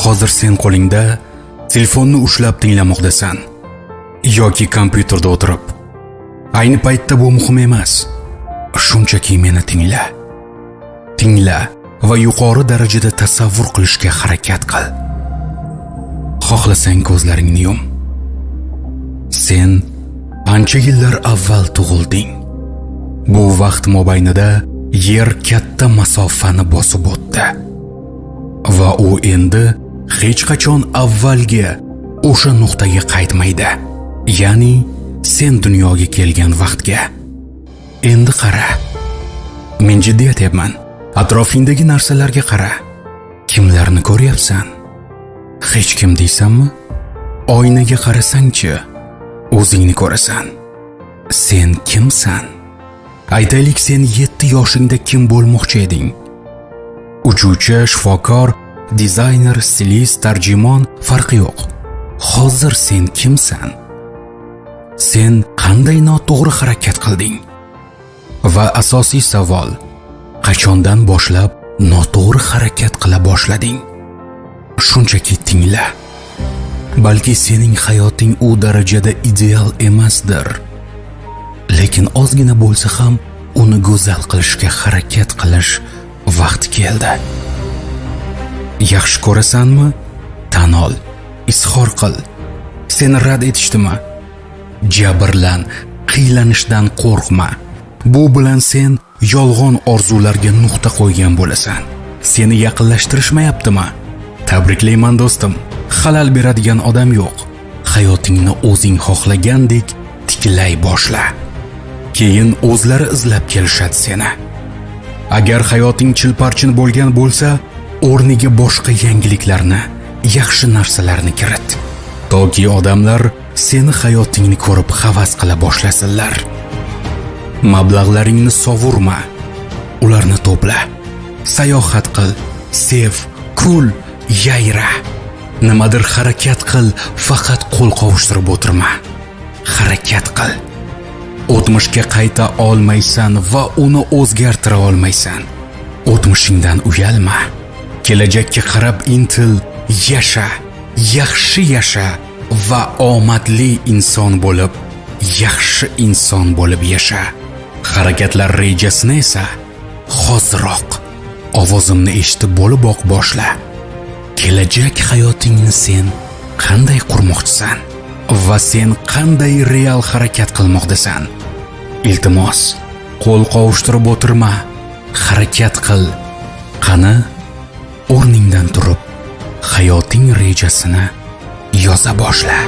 Hozir sen qo'lingda telefonni ushlab tinglamoqdasan yoki kompyuterda o'tirib. Ayni paytda bu muhim emas. Shunchaki meni tingla. Tingla va yuqori darajada tasavvur qilishga harakat qil. Xohlasang ko'zlaringni yum. Sen ancha yillar avval tug'ilding. Bu vaqt mobaynida yer katta masofani bosib o'tdi. Va u endi hech qachon avvalgi o'sha nuqtaga qaytmaydi. Ya'ni sen dunyoga kelgan vaqtga. Endi qara. Men jiddiy aytyapman. Atrofingdagi narsalarga qara. Kimlarni ko'ryapsan? Hech kim deysanmi? Oynaga qarasang-chi, o'zingni ko'rasan. Sen kimsan? Aytaylik, sen 7 yoshingda kim bo'lmoqchi eding? Uchuvchi, shifokor, dizayner, stilist, tarjimon, farqi yo'q. Hozir sen kimsan? Sen qanday noto'g'ri harakat qilding? Va asosiy savol, qachondan boshlab noto'g'ri harakat qila boshlading? Shunchaki tingla. Balki sening hayoting u darajada ideal emasdir. Lekin ozgina bo'lsa ham uni go'zal qilishga harakat qilish vaqti keldi. Yaxshi ko'rasanmi? Tan ol, izhor qil. Seni rad etishdimi? Jabrlan, qiylanishdan qo'rqma. Bu bilan sen yolg'on orzularga nuqta qo'ygan bo'lasan. Seni yaqinlashtirishmayaptimi? Tabriklayman do'stim. Xalal beradigan odam yo'q. Hayotingni o'zing xohlagandek tiklay boshla. Keyin o'zlari izlab kelishadi seni. Agar hayoting chilparchin bo'lgan bo'lsa, o'rniga boshqa yangiliklarni, yaxshi narsalarni kirit. Toki odamlar seni hayotingni ko'rib havas qila boshlasinlar. Mablag'laringni sovurma. Ularni to'pla. Sayohat qil, sev, kul, yayra. Nimadir harakat qil, faqat qo'l qovushtirib o'tirma. Harakat qil. O'tmishga qayta olmaysan va uni o'zgartira olmaysan. O'tmishingdan uyalma. Kelajakka qarab intil, yasha, yaxshi yasha va omadli inson bo'lib, yaxshi inson bo'lib yasha. Harakatlar rejasini esa hoziroq ovozimni eshitib bo'liboq boshla. Kelajak hayotingni sen qanday qurmoqchisan va sen qanday real harakat qilmoqdasan? Iltimos, qo'l qovushtirib o'tirma, harakat qil. Qani, o'rningdan turib, hayoting rejasini yoza boshla.